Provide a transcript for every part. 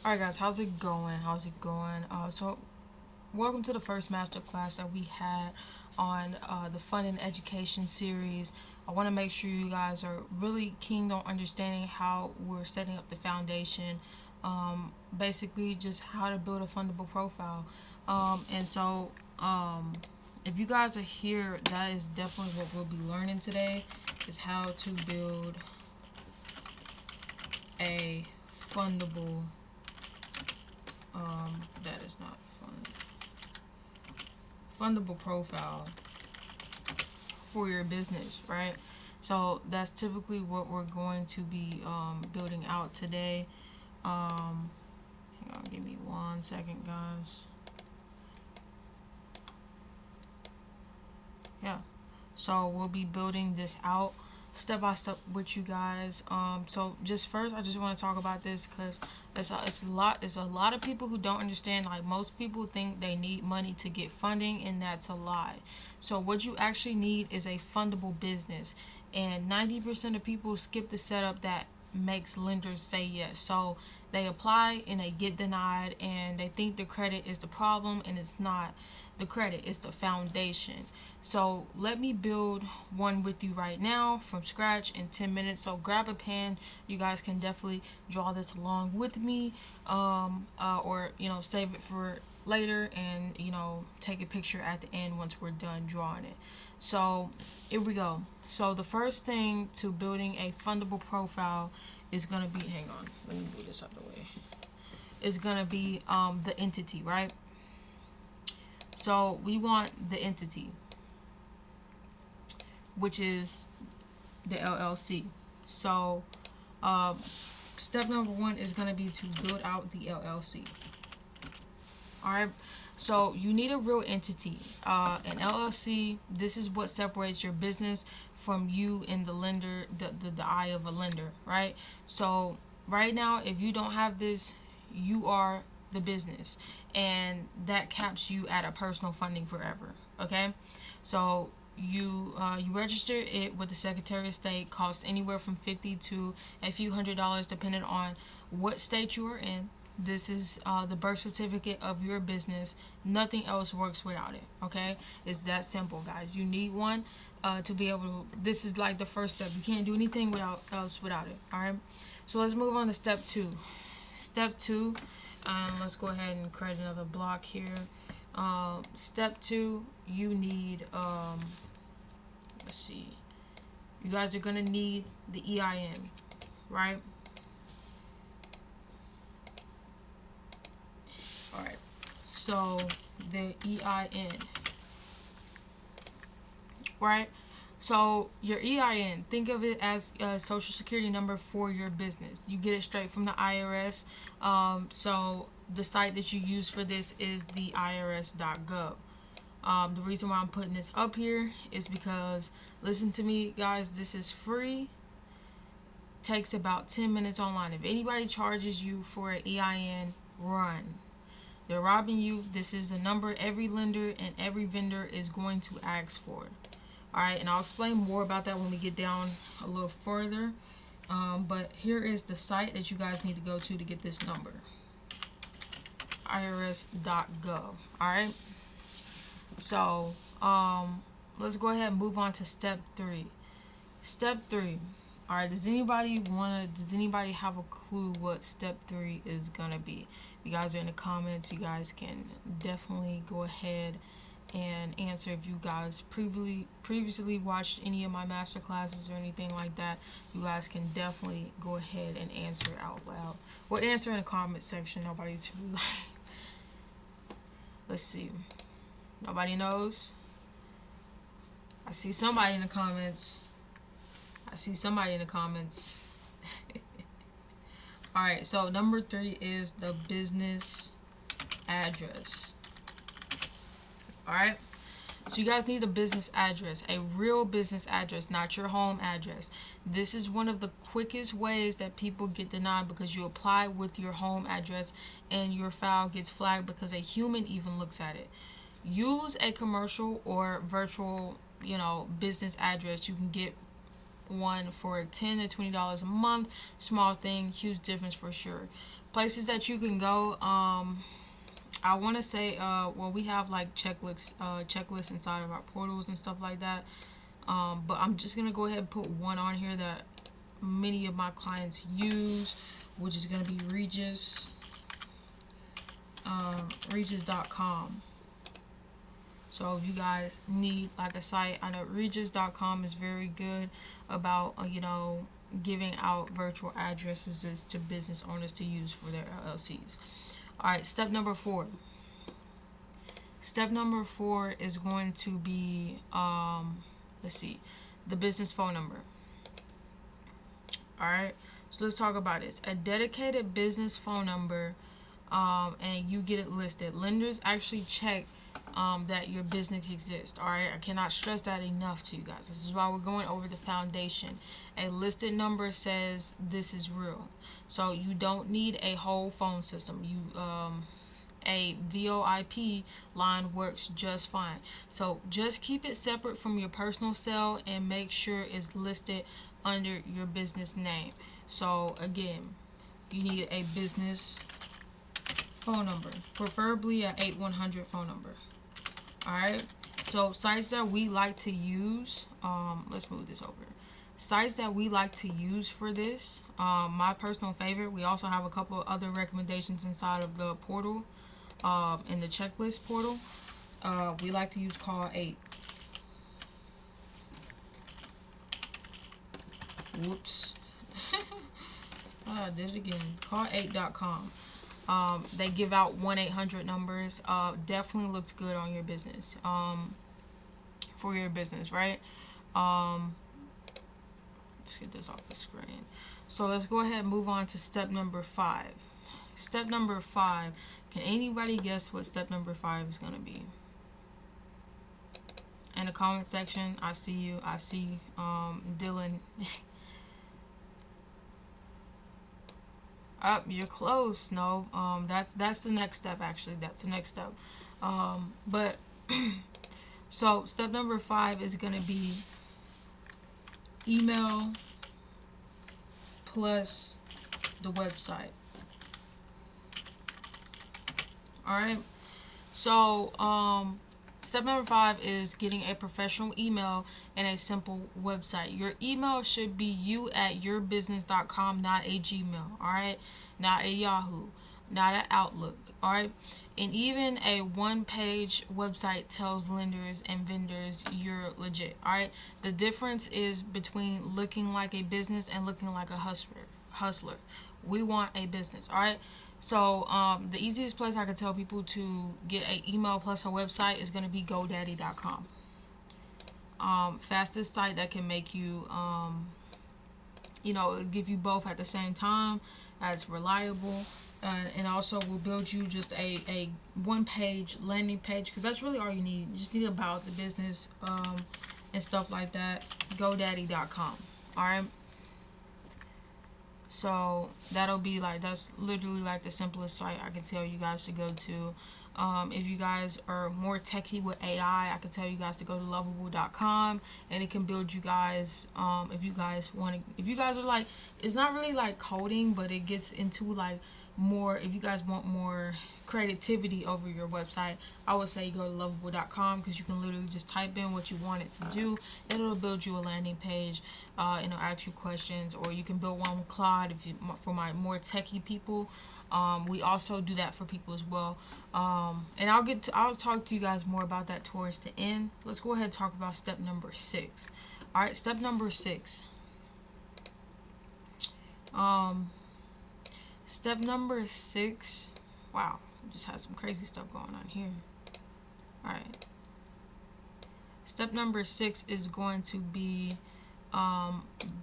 Alright guys, how's it going? So welcome to the first master class that we had on the Fun and Education series. I want to make sure you guys are really keen on understanding how we're setting up the foundation, basically just how to build a fundable profile. If you guys are here, that is definitely what we'll be learning today, is how to build a fundable, that is not fun, fundable profile for your business, right? So that's typically what we're going to be building out today. Hang on, give me 1 second, guys. Yeah. So we'll be building this out step by step with you guys. So just first, I just want to talk about this because it's a lot of people who don't understand. Like, most people think they need money to get funding, and that's a lie. So what you actually need is a fundable business, and 90% of people skip the setup that makes lenders say yes. So they apply and they get denied, and they think the credit is the problem, and it's not the credit, it's the foundation. So let me build one with you right now from scratch in 10 minutes. So grab a pen. You guys can definitely draw this along with me, or save it for later, and take a picture at the end once we're done drawing it. So here we go. So the first thing to building a fundable profile is going to be, hang on, let me move this out of the way, is going to be the entity, right? So we want the entity, which is the LLC. So step number one is going to be to build out the LLC. Alright, so you need a real entity. An LLC, this is what separates your business from you and the lender, the eye of a lender, right? So right now, if you don't have this, you are the business, and that caps you at a personal funding forever. Okay, so you register it with the Secretary of State. Costs anywhere from $50 to a few $100s, depending on what state you are in. This is the birth certificate of your business. Nothing else works without it. Okay, it's that simple, guys. You need one to be able to. This is like the first step. You can't do anything without it. All right. So let's move on to step two. Step two. Let's go ahead and create another block here. Step two. You need. Let's see. You guys are gonna need the EIN, right? Alright, so the EIN, right? So your EIN, think of it as a social security number for your business. You get it straight from the IRS. So the site that you use for this is the irs.gov. The reason why I'm putting this up here is because, listen to me, guys, this is free. Takes about 10 minutes online. If anybody charges you for an EIN, run. They're robbing you. This is the number every lender and every vendor is going to ask for. Alright, and I'll explain more about that when we get down a little further. But here is the site that you guys need to go to get this number. irs.gov. Alright. So, let's go ahead and move on to step three. Step three. Alright, does anybody have a clue what step three is gonna be? If you guys are in the comments, you guys can definitely go ahead and answer. If you guys previously watched any of my master classes or anything like that, you guys can definitely go ahead and answer out loud. Or answer in the comment section. Nobody's let's see. Nobody knows? I see somebody in the comments. Alright, so number three is the business address. Alright? So you guys need a business address, a real business address, not your home address. This is one of the quickest ways that people get denied, because you apply with your home address and your file gets flagged because a human even looks at it. Use a commercial or virtual, business address. You can get one for $10 to $20 a month. Small thing, huge difference for sure. Places that you can go. I want to say, well, we have like checklists inside of our portals and stuff like that. But I'm just gonna go ahead and put one on here that many of my clients use, which is gonna be Regis.com. So if you guys need like a site, I know Regis.com is very good about giving out virtual addresses to business owners to use for their LLCs. All right, step number 4. Step number 4 is going to be let's see, the business phone number. All right, so let's talk about this. A dedicated business phone number, and you get it listed. Lenders actually check that your business exists. All right, I cannot stress that enough to you guys. This is why we're going over the foundation. A listed number says this is real. So you don't need a whole phone system. A VoIP line works just fine. So just keep it separate from your personal cell and make sure it's listed under your business name. So again, you need a business phone number, preferably an 8100 phone number. Alright, so sites that we like to use, let's move this over. Sites that we like to use for this, my personal favorite, we also have a couple other recommendations inside of the portal, in the checklist portal. We like to use Call 8. Whoops. I did it again. Call8.com. They give out 1-800 numbers. Definitely looks good on your business. For your business, right? Let's get this off the screen. So let's go ahead and move on to step number 5. Step number 5. Can anybody guess what step number 5 is going to be? In the comment section, I see you. I see Dylan. Up, you're close. No, that's the next step. Actually, that's the next step. But so step number 5 is gonna be email plus the website. All right. So step number 5 is getting a professional email and a simple website. Your email should be you@yourbusiness.com, not a Gmail, alright? Not a Yahoo, not an Outlook, alright? And even a one-page website tells lenders and vendors you're legit, alright? The difference is between looking like a business and looking like a hustler. We want a business, alright? So the easiest place I could tell people to get an email plus a website is going to be GoDaddy.com. Fastest site that can make you, it'll give you both at the same time. It's reliable, and also will build you just a one-page landing page, because that's really all you need. You just need about the business and stuff like that. GoDaddy.com. All right. So that'll be like, that's literally like the simplest site I can tell you guys to go to. If you guys are more techie with AI, I can tell you guys to go to Lovable.com, and it can build you guys, if you guys are like, it's not really like coding, but it gets into like more, if you guys want more creativity over your website, I would say go to Lovable.com, because you can literally just type in what you want it to do. It'll build you a landing page, and it'll ask you questions, or you can build one with Claude for my more techie people. We also do that for people as well. And I'll talk to you guys more about that towards the end. Let's go ahead and talk about step number 6. All right, step number 6. Step number 6. Wow, just had some crazy stuff going on here. All right. Step number 6 is going to be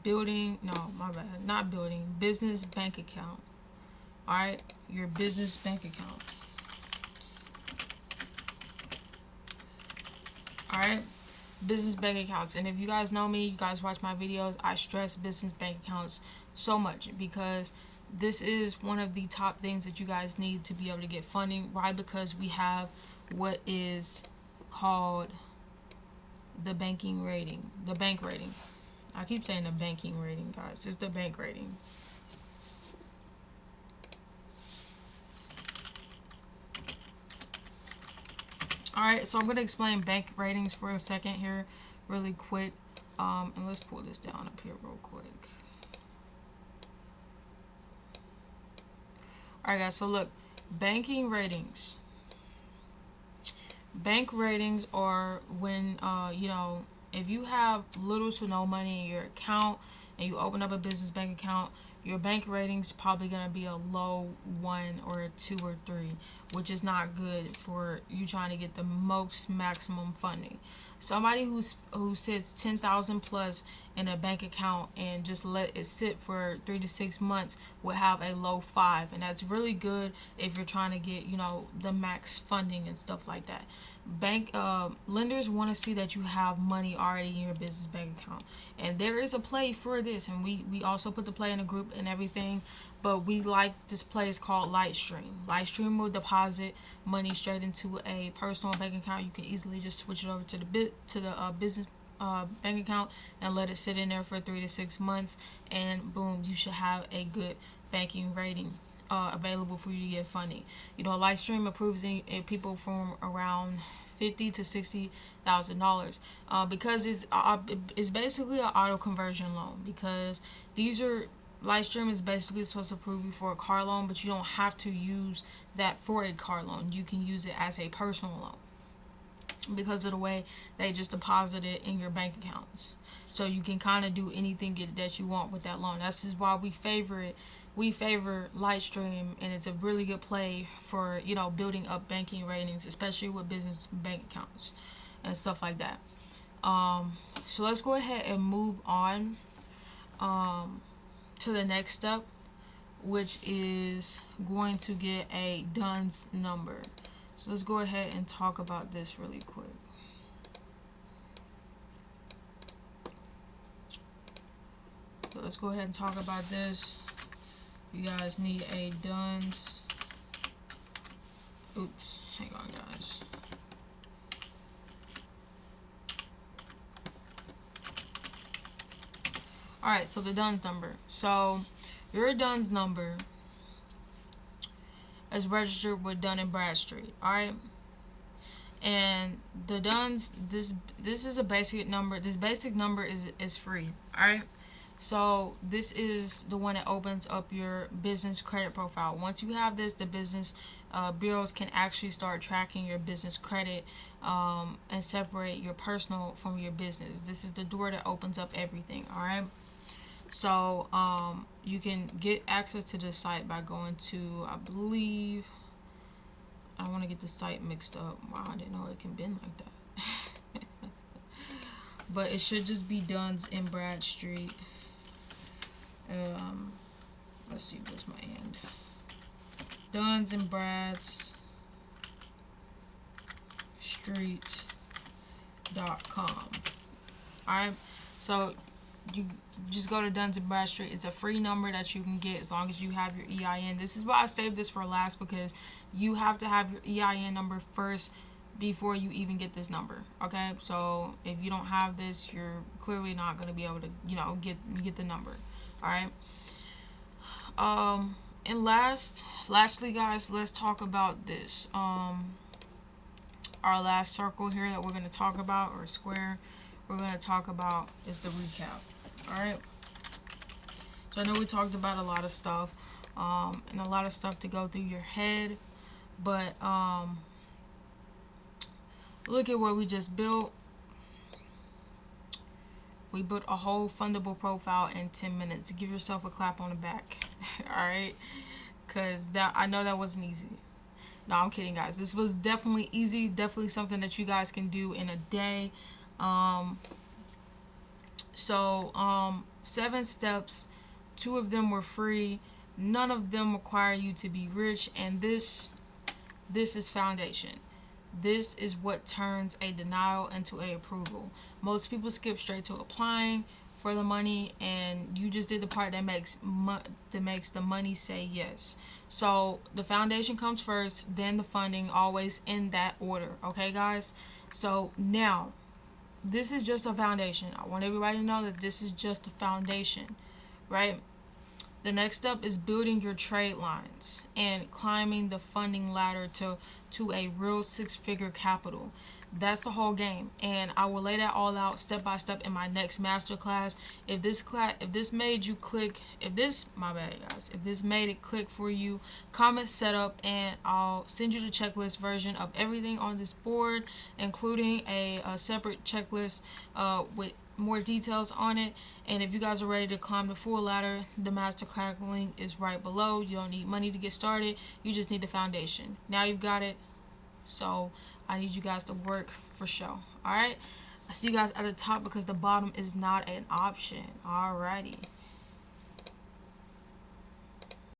building. No, my bad. Not building. Business bank account. All right, your business bank account. All right, business bank accounts. And if you guys know me, you guys watch my videos, I stress business bank accounts so much, because this is one of the top things that you guys need to be able to get funding. Why? Because we have what is called the banking rating, the bank rating. I keep saying the banking rating, guys. It's the bank rating. Alright, so I'm going to explain bank ratings for a second here, really quick. And let's pull this down up here real quick. Alright, guys, so look, banking ratings. Bank ratings are when, if you have little to no money in your account and you open up a business bank account, your bank rating's probably going to be a low 1 or a 2 or 3, which is not good for you trying to get the most maximum funding. Somebody who sits 10,000 plus in a bank account and just let it sit for 3 to 6 months will have a low 5, and that's really good if you're trying to get the max funding and stuff like that. Bank lenders want to see that you have money already in your business bank account, and there is a play for this, and we also put the play in a group and everything, but we like this play is called Lightstream. Lightstream will deposit money straight into a personal bank account. You can easily just switch it over to the business bank account and let it sit in there for 3 to 6 months, and boom, you should have a good banking rating available for you to get funding. Lightstream approves people from around $50,000 to $60,000 because it's basically an auto conversion loan, because these are Lightstream is basically supposed to approve you for a car loan, but you don't have to use that for a car loan. You can use it as a personal loan because of the way they just deposit it in your bank accounts. So you can kind of do anything that you want with that loan. That's just why we favor it. We favor Lightstream, and it's a really good play for building up banking ratings, especially with business bank accounts and stuff like that. So let's go ahead and move on to the next step, which is going to get a DUNS number. So let's go ahead and talk about this really quick. So let's go ahead and talk about this. You guys need a DUNS. Oops, hang on, guys. Alright, so the DUNS number. So your DUNS number is registered with Dun & Bradstreet. Alright? And the DUNS, this is a basic number. This basic number is free. Alright? So this is the one that opens up your business credit profile. Once you have this, the business bureaus can actually start tracking your business credit and separate your personal from your business. This is the door that opens up everything. Alright? So you can get access to this site by going to, I believe, I want to get the site mixed up. Wow, I didn't know it can bend like that. But it should just be Duns & Bradstreet. Let's see, what's my end? Duns & Bradstreet.com. Alright, so you just go to Duns & Bradstreet. It's a free number that you can get as long as you have your EIN. This is why I saved this for last, because you have to have your EIN number first before you even get this number. Okay, so if you don't have this, you're clearly not going to be able to get the number. Alright, and lastly guys, let's talk about this. Our last circle here that we're going to talk about, or square we're going to talk about, is the recap. Alright, so I know we talked about a lot of stuff, and a lot of stuff to go through your head, but look at what we just built. We built a whole Fundable profile in 10 minutes. Give yourself a clap on the back. Alright? Because I know that wasn't easy. No, I'm kidding, guys. This was definitely easy. Definitely something that you guys can do in a day. 7 steps. 2 of them were free. None of them require you to be rich. And this is foundation. This is what turns a denial into a approval. Most people skip straight to applying for the money, and you just did the part that makes the money say yes. So the foundation comes first, then the funding, always in that order. Okay, guys? So now, this is just a foundation. I want everybody to know that this is just a foundation, right? The next step is building your trade lines and climbing the funding ladder to a real six-figure capital. That's the whole game, and I will lay that all out step by step in my next masterclass. If this made you click, if this my bad guys, if this made it click for you, comment setup, and I'll send you the checklist version of everything on this board, including a separate checklist with more details on it. And if you guys are ready to climb the full ladder, the masterclass link is right below. You don't need money to get started, you just need the foundation. Now you've got it, so I need you guys to work for show. Alright? I see you guys at the top because the bottom is not an option. Alrighty.